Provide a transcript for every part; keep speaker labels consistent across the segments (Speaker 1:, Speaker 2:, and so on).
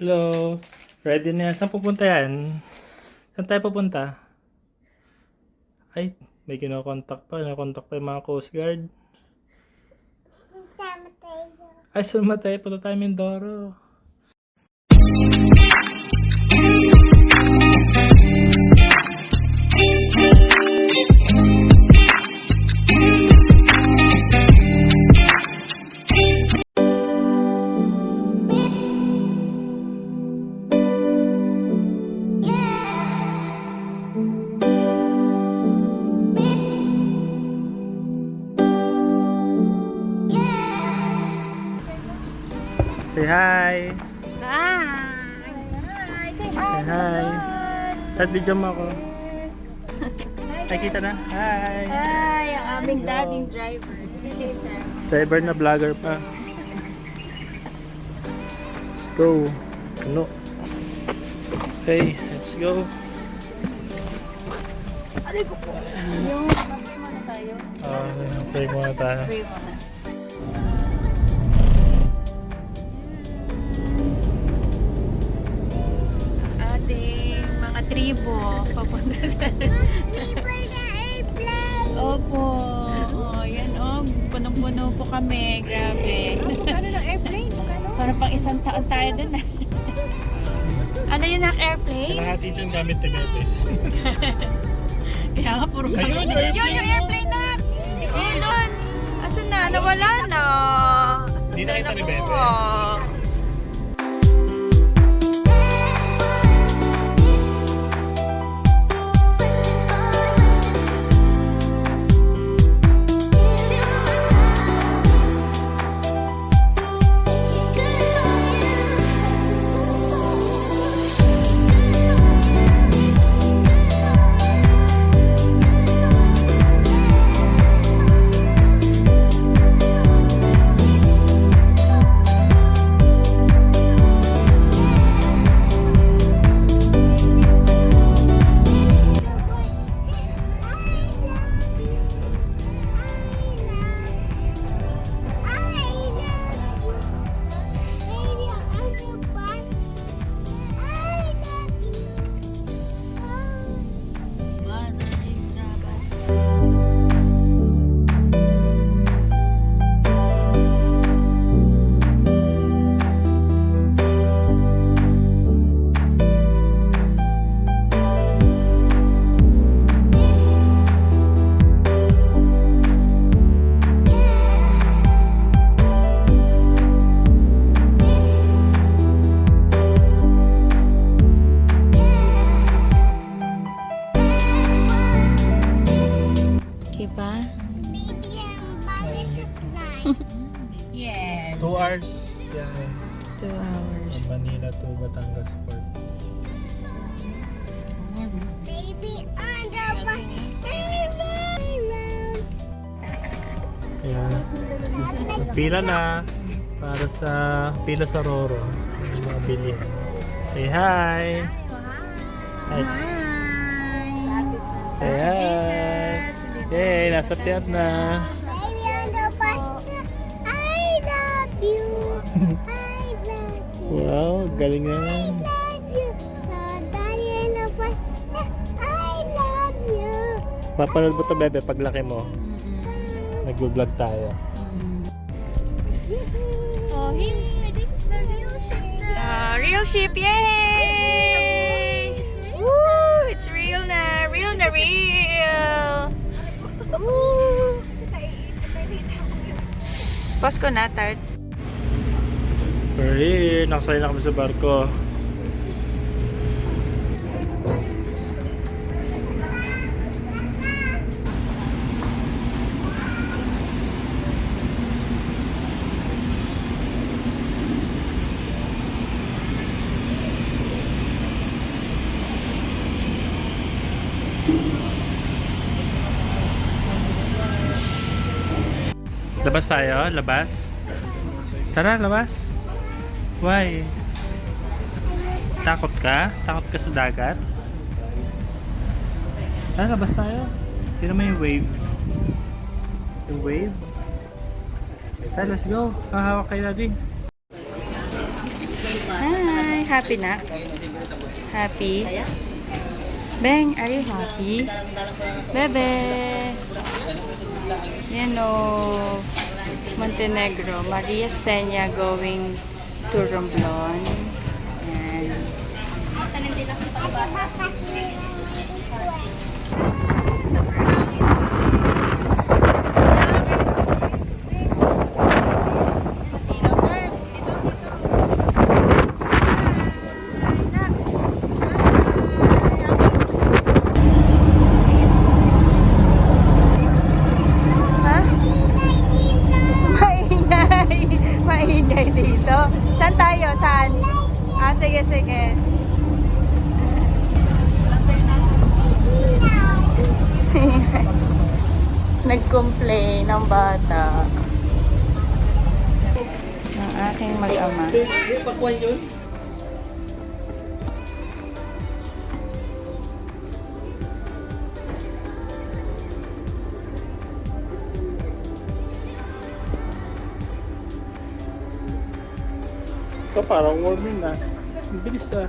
Speaker 1: Hello. Ready na yan. Saan pupunta yan? Saan tayo pupunta? Ay, may kinokontak pa. Kinokontak pa yung mga Coast Guard.
Speaker 2: Sa Mateo.
Speaker 1: Ay, saan tayo? Punta tayo Mindoro. Say hi!
Speaker 2: Hi! Say
Speaker 1: Say hi! Start video mo ako. Ay, kita na. Hi!
Speaker 2: Hi! Ang aming dating driver.
Speaker 1: Driver na vlogger pa. Let's go. Ano? Okay, let's go.
Speaker 2: Aray ko po. Yung mag-pray muna tayo.
Speaker 1: Pray muna tayo.
Speaker 2: Pray muna. Ating mga tribo papunta sa... Opo. Oh, yan oh. Punong-puno po kami. Grabe. Ano ng airplane? Parang pang isang taon tayo dun ah. Ano yun ang airplane?
Speaker 1: Kalahati dyan gamit ni Bebe.
Speaker 2: Kaya nga puro
Speaker 1: Ayun,
Speaker 2: kami.
Speaker 1: airplane.
Speaker 2: Yun yung airplane na. Yun. Asan na? Nawala na.
Speaker 1: Hindi nakita ni Bebe.
Speaker 2: Diba? Yes.
Speaker 1: 2 hours. Yan.
Speaker 2: 2 hours.
Speaker 1: From Manila to Batangas Port.
Speaker 2: Baby on the
Speaker 1: Ayan. Pila na para sa pila sa Roro. Yung mga bilhin. Say hi! Hi! Say hi! Yay! Nasa pier na!
Speaker 2: Baby on the bus. I love you. I love you.
Speaker 1: Wow! Galing na yan!
Speaker 2: Love you. Daddy on the bus. I love you.
Speaker 1: Papanood mo to, Bebe, paglaki mo. Nag-vlog tayo.
Speaker 2: Oh, here. This is the real ship. Real ship. Yay! Woo! It's real na. Real na real. Woo! Pasko na, Tart.
Speaker 1: We're here! Nakasali na kami sa barko. Labas tayo? Labas? Tara, labas. Why? Takot ka? Takot ka sa dagat? Tara, labas tayo. Tira mo yung wave. Yung wave. Tara, let's go. Hahawak kay daddy.
Speaker 2: Hi! happy na? Happy? Beng, are you happy? Bebe! Yan o. Montenegro. Maria Senya going to Romblon. Yan. Maingay dito. Saan tayo? Saan? Ah, sige, sige. Nag-complain ng bata. Ng aking mag-ama.
Speaker 1: Pakwan yun? Ito parang warming na. Ang bilis ah.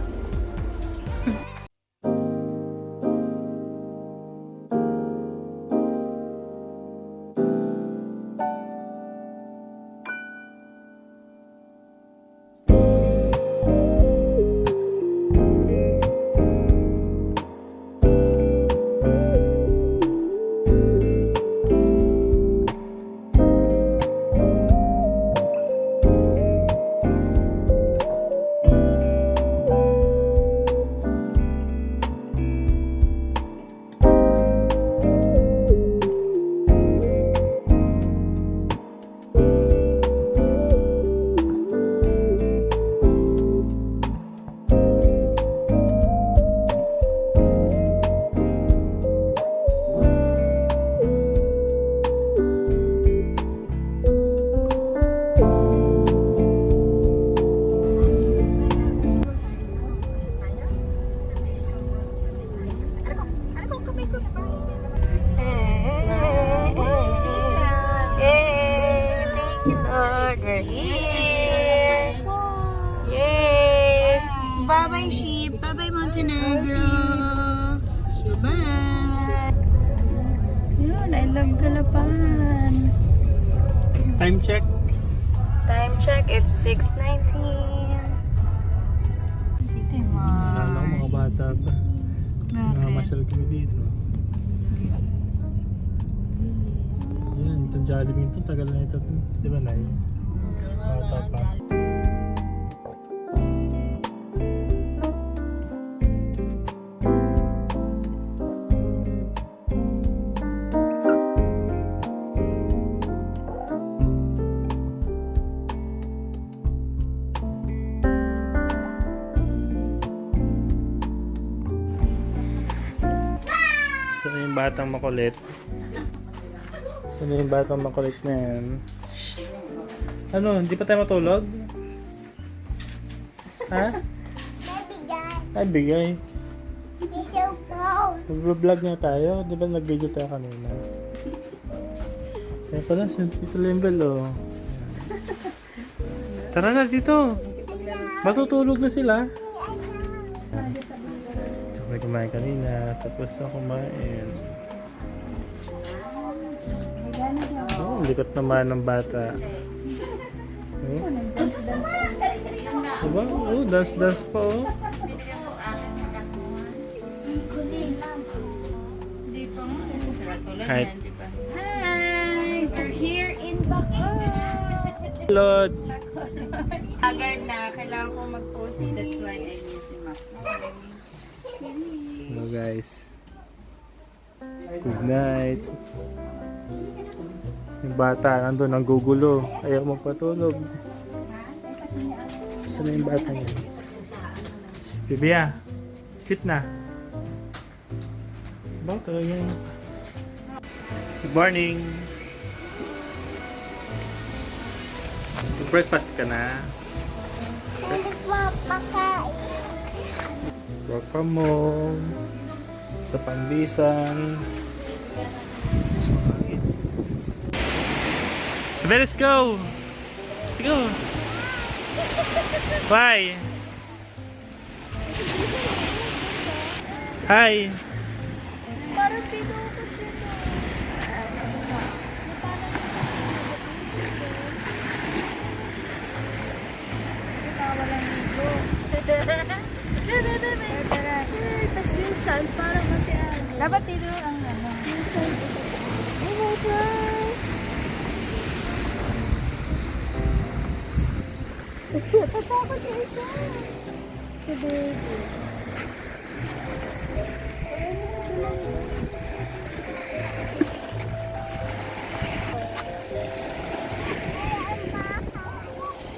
Speaker 1: We're here! Yay! Bye-bye sheep! Bye-bye Montenegro! Bye! Yun, I love Galapan! Time check.
Speaker 2: Time check, it's 6:19. Sige,
Speaker 1: Wala lang
Speaker 2: ma.
Speaker 1: mga bata pa. Nakamasyal kami dito. Yan, itong Jollibee ito, tagal na ito. Di ba na yun? Bata pa. Saan yung batang makulit? Saan yung batang makulit na yan? Ano, hindi pa tayo matulog? Ha? Ay, bigay. Mag-vlog nga tayo. Di ba nag-video tayo kanina? Kaya pala, si Tito Lembel, oh. Tara na dito. Matutulog na sila. Tsaka may kumain kanina. Tapos na kumain. Oh, likot naman ng bata. Oh. Diba? Oh, dance pa, oh. Hi.
Speaker 2: Hi! We're here in Bacoor!
Speaker 1: Lord.
Speaker 2: Agar na, kailangan ko mag-post. That's why I use my phone.
Speaker 1: Hello guys. Good night. Yung bata nandun ang gugulo. Ayaw magpatulog. Saan na yung bata niya? Bibia, sleep na. Ba, talaga yun. Good morning. Breakfast ka na. Work from home. Sa Pandisan. Let's go! Let's go! Why? Hi!
Speaker 2: Parang pinukot dito. Tawa lang dito. Tapos yung sand, parang matian. Dapat dito ang ano. Yung sand. Oh my God! Tatakot ka ito. Si baby.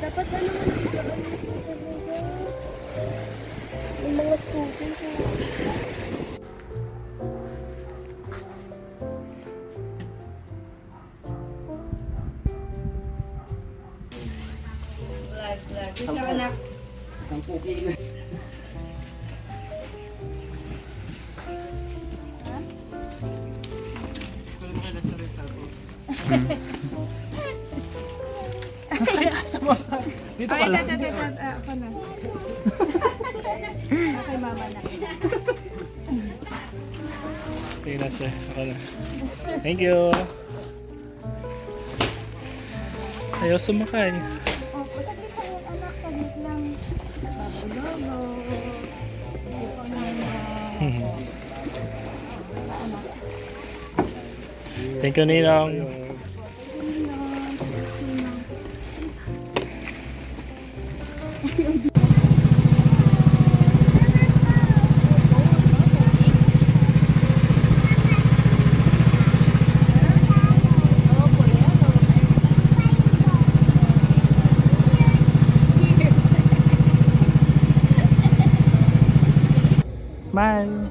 Speaker 2: Dapat ano naman ang daan dito talaga. Yung mga student ko. Ikaw anak.
Speaker 3: Sampu kilo.
Speaker 1: Dito
Speaker 2: Ay,
Speaker 1: ka lang.
Speaker 2: ako na. Okay, mama na.
Speaker 1: Sige na siya. Ako na. Thank you. Ayaw sumakay.
Speaker 2: Oh, patagli ka yung anak, tagli lang. Bago-logo.
Speaker 1: Thank you, Ninong. Smile.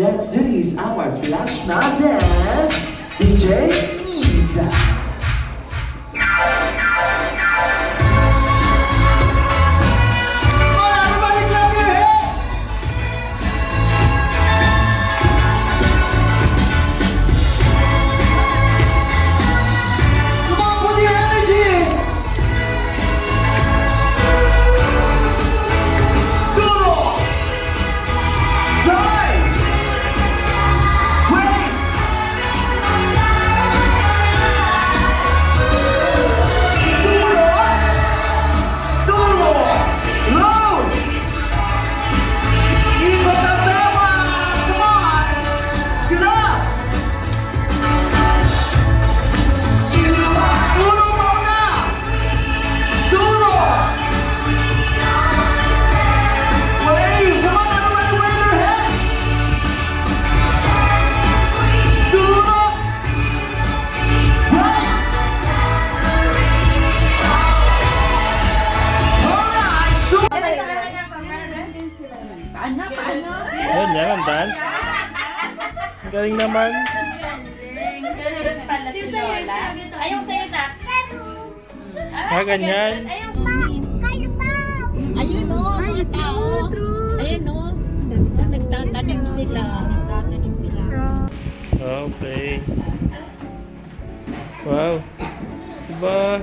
Speaker 3: Let's do this, our flash mob dance. DJ Miza. Come on, everybody clap your hands. Come on, put your energy in. Duro. Side. Wait. Duro. Duro. Load. Ikot ang tawa. Come on. Clap. Duro mauna. Duro. Wave. Come on, everybody, wave your hands. Duro. Wave. Alright. Duro.
Speaker 1: Ayun, yan ang dance. Ang galing naman.
Speaker 2: Pala si Lola. Ayong sa'yo na.
Speaker 1: Ganyan.
Speaker 4: Ayun o, mga tao. Ayun o, nagtatanim sila.
Speaker 1: Okay. Wow. Diba?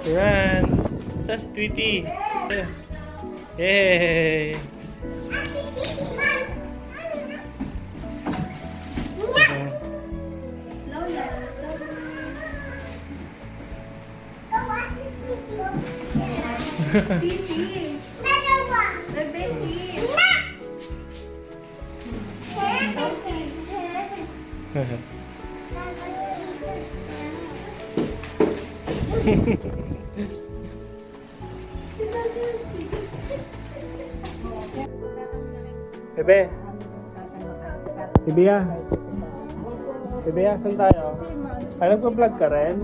Speaker 1: Yan. Sa si Tweety. Yay! Bebe. Bebe ya. Bebe ya, saan tayo? Ay, nagpa-vlog ka rin?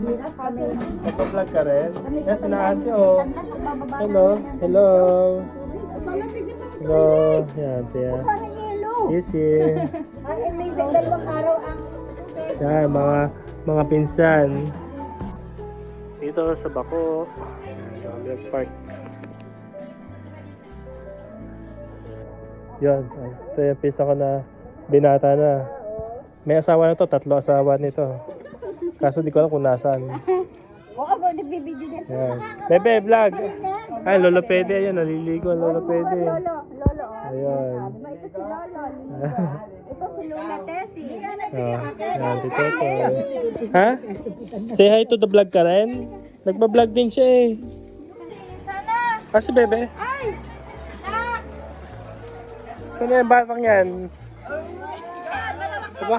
Speaker 1: Nagpa-vlog ka rin? Yan, sinahati oh. Hello. Hello. Hello. Yan, tiya. Easy. Yan, mga pinsan. Dito sa Bako. Vlog Park. Yun. Ito yung pisa ko na binata na. May asawa na to, 3 asawa nito. Kaso di ko alam kung nasaan. Yan. Bebe, vlog! Ay, Lolo Pede. Ayun, naliligo ang Lolo Pede. Ayun.
Speaker 4: Ito si Lolo. Ito si Lola Tessie.
Speaker 1: Yan, si Toto. Ha? Say hi to the vlog ka rin? Nagpa-vlog din siya eh. Kasi Bebe? Saan na yung batang yan? Diba?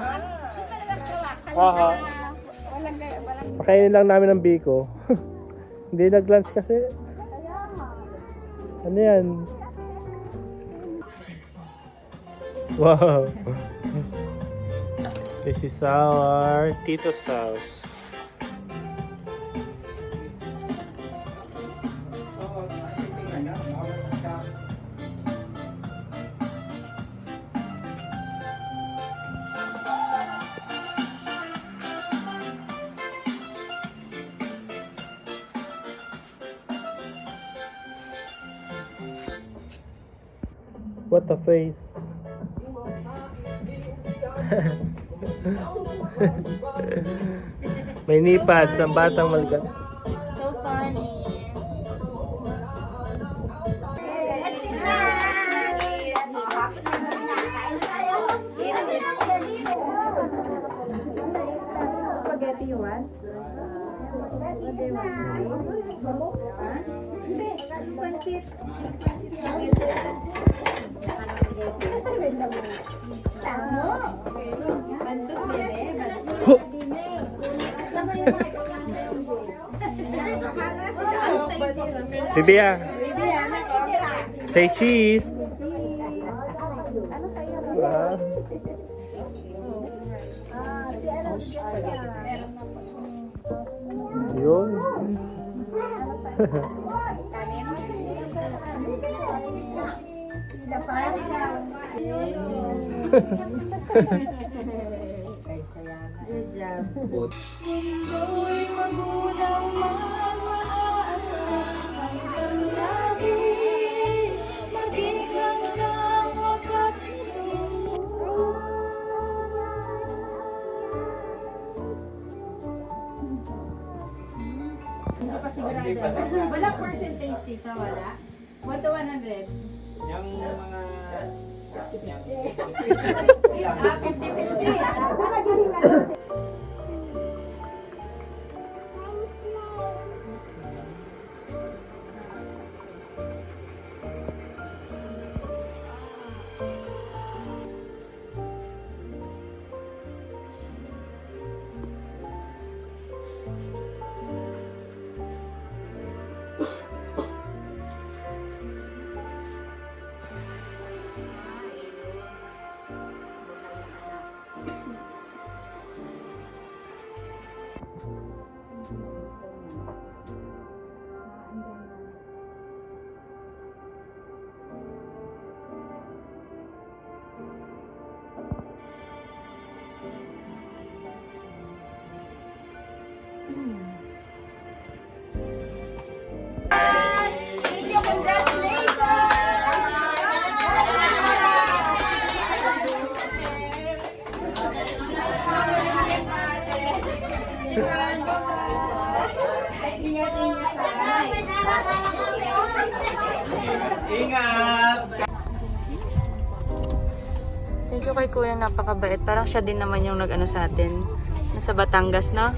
Speaker 1: Aha. Pakainin lang namin ng biko. Hindi nag-lunch kasi. Ano yan? Wow. This is our Tito's house. What a face. May nipad sa batang malikat.
Speaker 2: So funny. Spaghetti you want?
Speaker 1: Bibia. Say cheese. Wow. Yun.
Speaker 4: Good job.
Speaker 2: Mundo'y magulang man maaasahan kang lagi maging hanggang wakas ito.
Speaker 4: Hindi pa sigurado. Walang percentage dito, wala? 1 to 100?
Speaker 5: Yung mga...
Speaker 4: Ah, 50-50.
Speaker 5: Ingat!
Speaker 2: Thank you kay Kuya, napakabait. Parang siya din naman yung nag-ano sa atin. Nasa Batangas, no?